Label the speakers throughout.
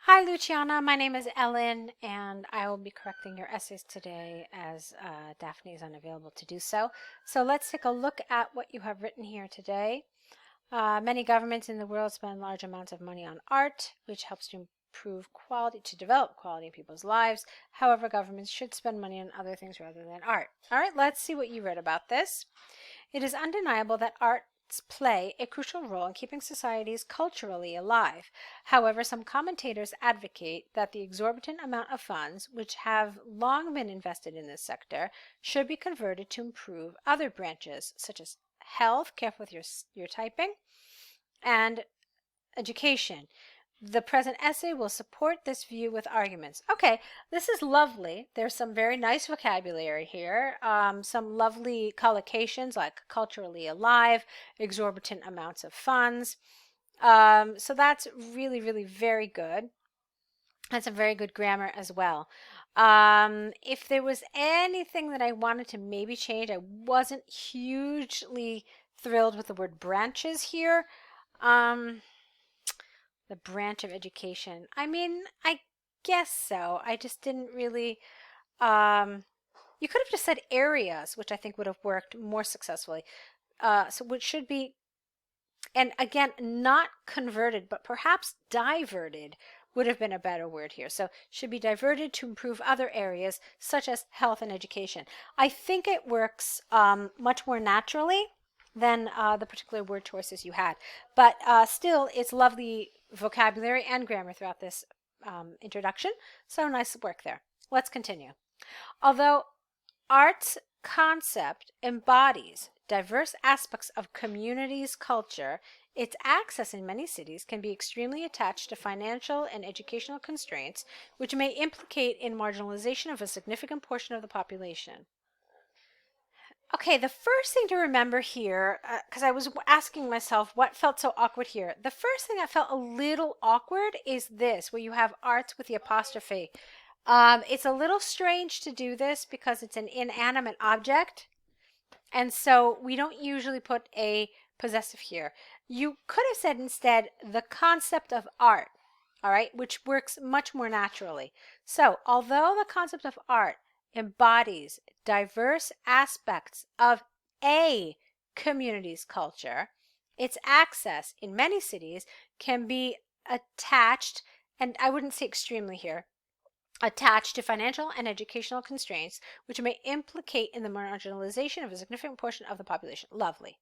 Speaker 1: Hi, Luciana. My name is Ellen, and I will be correcting your essays today as Daphne is unavailable to do so. So let's take a look at what you have written here today. Many governments in the world spend large amounts of money on art, which helps to improve quality, to develop quality in people's lives. However, governments should spend money on other things rather than art. All right, let's see what you read about this. It is undeniable that arts play a crucial role in keeping societies culturally alive. However, some commentators advocate that the exorbitant amount of funds which have long been invested in this sector should be converted to improve other branches such as health, careful with your typing, and education. The present essay will support this view with arguments. Okay, this is lovely. There's some very nice vocabulary here. Some lovely collocations like culturally alive, exorbitant amounts of funds. So that's really, really very good. That's a very good grammar as well. If there was anything that I wanted to maybe change, I wasn't hugely thrilled with the word branches here. Um, the branch of education. I mean, I guess so. I just didn't really. You could have just said areas, which I think would have worked more successfully. So which should be, and again, not converted, but perhaps diverted would have been a better word here. So should be diverted to improve other areas such as health and education. I think it works much more naturally than the particular word choices you had. But still, it's lovely vocabulary and grammar throughout this introduction. So nice work there. Let's continue. Although art's concept embodies diverse aspects of communities' culture, its access in many cities can be extremely attached to financial and educational constraints, which may implicate in marginalization of a significant portion of the population. Okay, the first thing to remember here, because I was asking myself what felt so awkward here. The first thing that felt a little awkward is this, where you have arts with the apostrophe. It's a little strange to do this because it's an inanimate object, and so we don't usually put a possessive here. You could have said instead the concept of art, all right, which works much more naturally. So, although the concept of art embodies diverse aspects of a community's culture, its access in many cities can be attached, and I wouldn't say extremely here, attached to financial and educational constraints, which may implicate in the marginalization of a significant portion of the population. Lovely.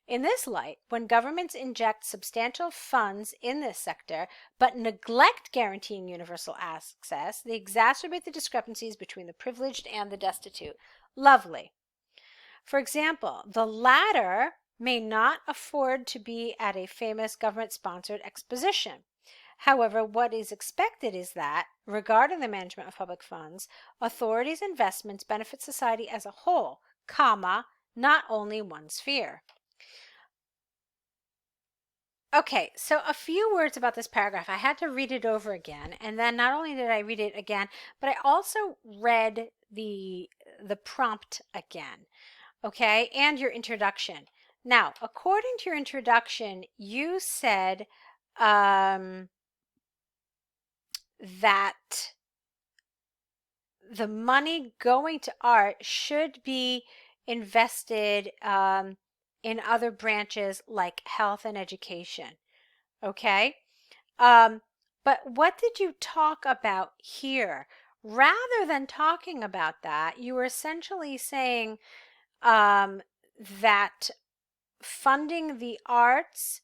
Speaker 1: In this light, when governments inject substantial funds in this sector but neglect guaranteeing universal access, they exacerbate the discrepancies between the privileged and the destitute. Lovely. For example, the latter may not afford to be at a famous government-sponsored exposition. However, what is expected is that, regarding the management of public funds, authorities' investments benefit society as a whole, comma, not only one sphere. Okay, so a few words about this paragraph. I had to read it over again, and then not only did I read it again, but I also read the prompt again, okay, and your introduction. Now, according to your introduction, you said that the money going to art should be invested in other branches like health and education. Okay? But what did you talk about here? Rather than talking about that, you were essentially saying that funding the arts,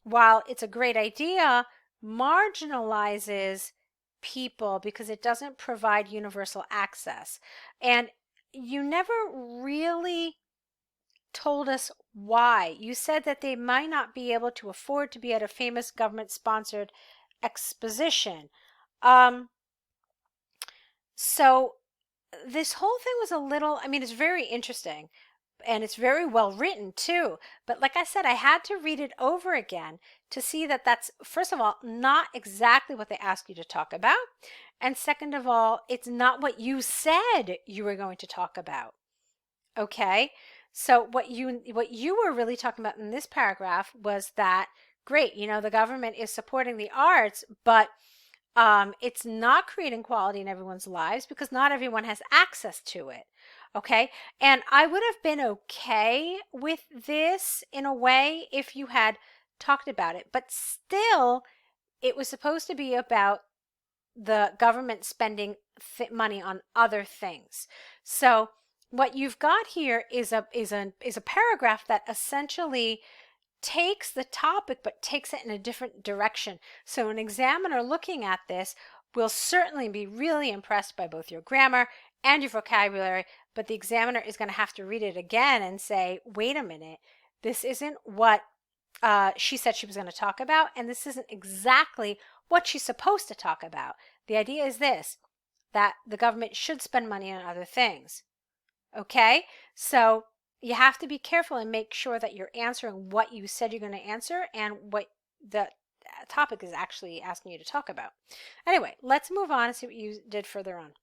Speaker 1: while it's a great idea, marginalizes people because it doesn't provide universal access. And you never really told us why. You said that they might not be able to afford to be at a famous government-sponsored exposition. So this whole thing was a little, I mean, it's very interesting and it's very well written too. But like I said, I had to read it over again to see that that's, first of all, not exactly what they asked you to talk about. And second of all, it's not what you said you were going to talk about. Okay? So what you were really talking about in this paragraph was that, great, you know, the government is supporting the arts, but It's not creating quality in everyone's lives because not everyone has access to it. Okay. And I would have been okay with this in a way if you had talked about it, but still, it was supposed to be about the government spending money on other things. So what you've got here is a paragraph that essentially takes the topic but takes it in a different direction. So an examiner looking at this will certainly be really impressed by both your grammar and your vocabulary, but the examiner is going to have to read it again and say, wait a minute, this isn't what she said she was going to talk about, and this isn't exactly what she's supposed to talk about. The idea is this, that the government should spend money on other things. Okay? So you have to be careful and make sure that you're answering what you said you're going to answer and what the topic is actually asking you to talk about. Anyway, let's move on and see what you did further on.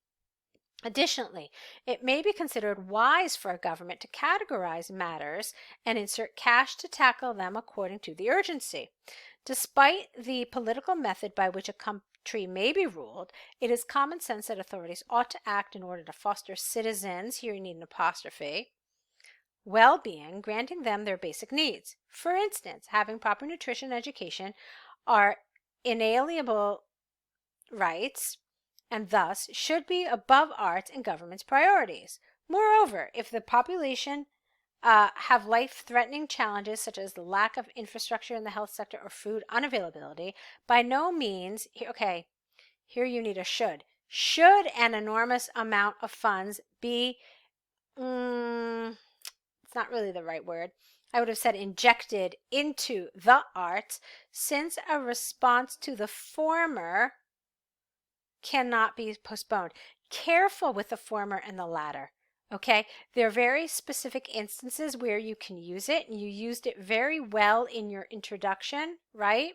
Speaker 1: Additionally, it may be considered wise for a government to categorize matters and insert cash to tackle them according to the urgency. Despite the political method by which a country may be ruled, it is common sense that authorities ought to act in order to foster citizens, here you need an apostrophe, well-being, granting them their basic needs. For instance, having proper nutrition and education are inalienable rights and thus should be above arts and government's priorities. Moreover, if the population have life-threatening challenges such as the lack of infrastructure in the health sector or food unavailability, by no means, okay, here you need a should. Should an enormous amount of funds be, it's not really the right word. I would have said injected into the arts, since a response to the former cannot be postponed. Careful with the former and the latter. Okay, there are very specific instances where you can use it, and you used it very well in your introduction, right?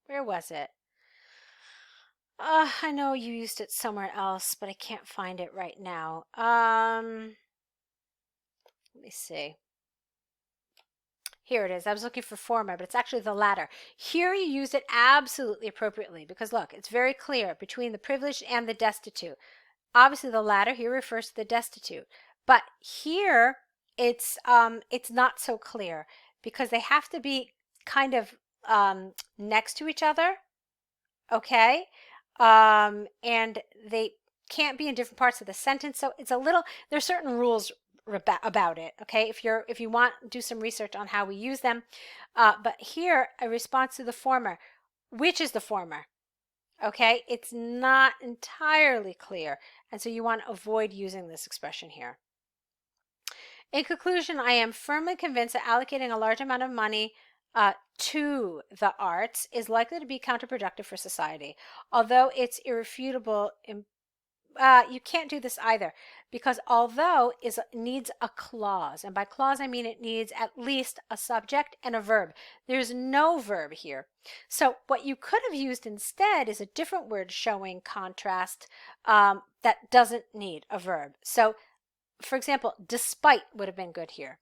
Speaker 1: Where was it? I know you used it somewhere else, but I can't find it right now. Let me see. Here it is. I was looking for former, but it's actually the latter. Here you used it absolutely appropriately because look, it's very clear between the privileged and the destitute. Obviously, the latter here refers to the destitute, but here it's not so clear because they have to be kind of next to each other, okay, and they can't be in different parts of the sentence. So it's a little. There's certain rules about it, okay. If you want, do some research on how we use them. But here, a response to the former. Which is the former? Okay, it's not entirely clear, and so you want to avoid using this expression here. In conclusion, I am firmly convinced that allocating a large amount of money to the arts is likely to be counterproductive for society. Although it's irrefutable, you can't do this either, because although needs a clause, and by clause I mean it needs at least a subject and a verb. There's no verb here. So what you could have used instead is a different word showing contrast that doesn't need a verb. So for example, despite would have been good here.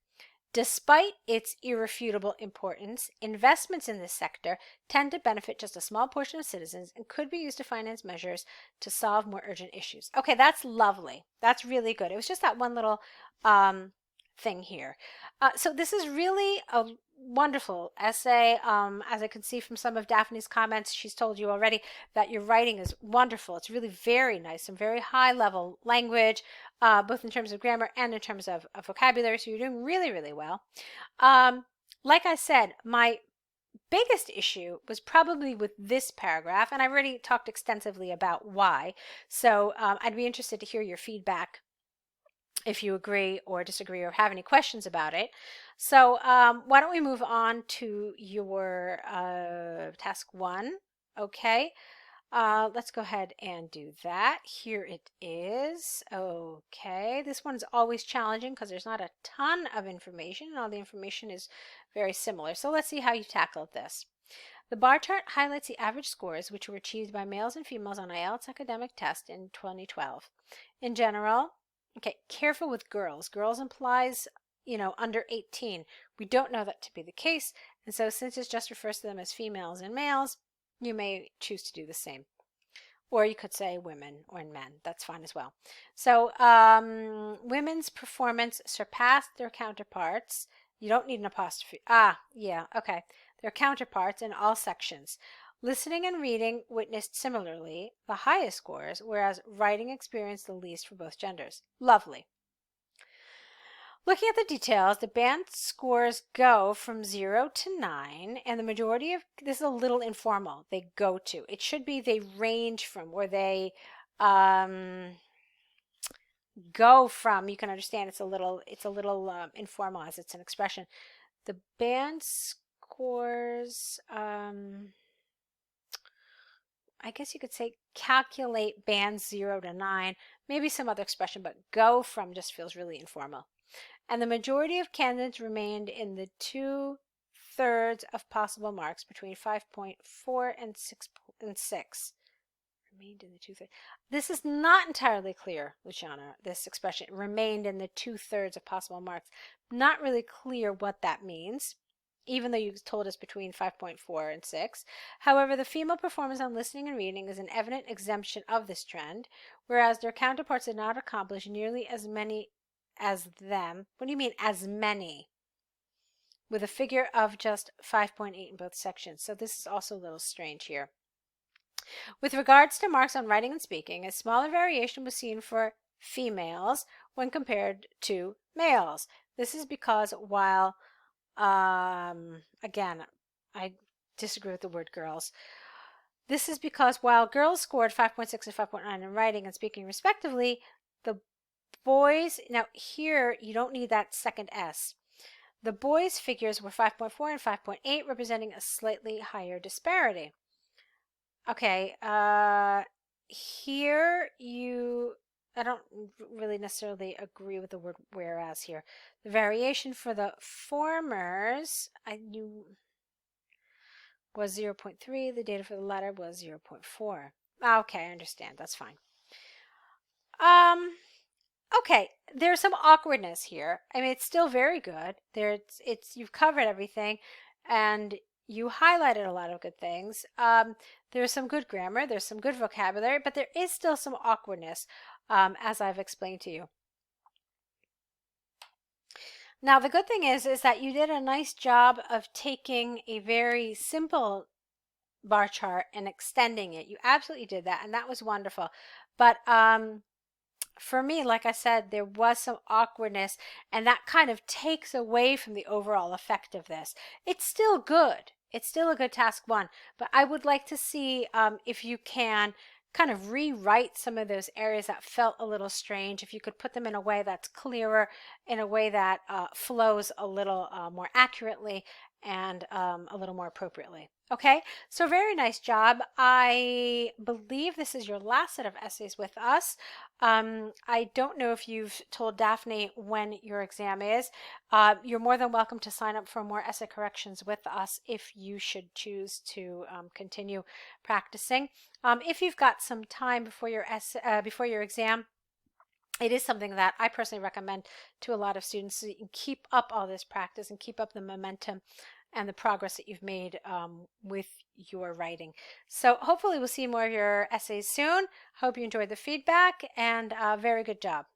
Speaker 1: Despite its irrefutable importance, investments in this sector tend to benefit just a small portion of citizens and could be used to finance measures to solve more urgent issues. Okay, that's lovely. That's really good. It was just that one little thing here. So this is really a wonderful essay. As I can see from some of Daphne's comments, she's told you already that your writing is wonderful. It's really very nice and very high level language, both in terms of grammar and in terms of vocabulary. So you're doing really, really well. Like I said, my biggest issue was probably with this paragraph, and I already talked extensively about why. So I'd be interested to hear your feedback if you agree or disagree or have any questions about it. So why don't we move on to your task 1, okay? Let's go ahead and do that. Here it is. Okay, this one's always challenging because there's not a ton of information and all the information is very similar. So let's see how you tackled this. The bar chart highlights the average scores which were achieved by males and females on IELTS academic test in 2012. In general, okay, careful with girls. Girls implies, under 18. We don't know that to be the case, and so since it just refers to them as females and males, you may choose to do the same. Or you could say women or men. That's fine as well. So women's performance surpassed their counterparts. You don't need an apostrophe. Ah, yeah, okay. Their counterparts in all sections. Listening and reading witnessed similarly the highest scores, whereas writing experienced the least for both genders. Lovely. Looking at the details, the band scores go from 0 to 9, and the majority of this is a little informal. They go to. It should be they range from, or they go from. You can understand it's a little informal as it's an expression. The band scores. I guess you could say calculate bands 0 to 9. Maybe some other expression, but go from just feels really informal. And the majority of candidates remained in the 2/3 of possible marks between 5.4 and 6. Remained in the 2/3. This is not entirely clear, Luciana, this expression, remained in the 2/3 of possible marks. Not really clear what that means, even though you told us between 5.4 and 6. However, the female performance on listening and reading is an evident exemption of this trend, whereas their counterparts did not accomplish nearly as many as them. What do you mean, as many? With a figure of just 5.8 in both sections. So this is also a little strange here. With regards to marks on writing and speaking, a smaller variation was seen for females when compared to males. This is because while, again, I disagree with the word girls. This is because while girls scored 5.6 and 5.9 in writing and speaking respectively, the boys, now here you don't need that second S. The boys' figures were 5.4 and 5.8, representing a slightly higher disparity. Okay, here I don't really necessarily agree with the word whereas here. The variation for the formers, I knew, was 0.3. The data for the latter was 0.4. Okay, I understand. That's fine. Okay, there's some awkwardness here. I mean, it's still very good. You've covered everything, and you highlighted a lot of good things. There's some good grammar, there's some good vocabulary, but there is still some awkwardness, as I've explained to you. Now, the good thing is that you did a nice job of taking a very simple bar chart and extending it. You absolutely did that, and that was wonderful. But for me, like I said, there was some awkwardness, and that kind of takes away from the overall effect of this. It's still good. It's still a good task one, but I would like to see if you can kind of rewrite some of those areas that felt a little strange. If you could put them in a way that's clearer, in a way that flows a little more accurately and a little more appropriately. Okay, so very nice job. I believe this is your last set of essays with us. I don't know if you've told Daphne when your exam is. You're more than welcome to sign up for more essay corrections with us if you should choose to continue practicing. If you've got some time before your exam, it is something that I personally recommend to a lot of students so you can keep up all this practice and keep up the momentum and the progress that you've made with your writing. So hopefully we'll see more of your essays soon. Hope you enjoyed the feedback, and very good job.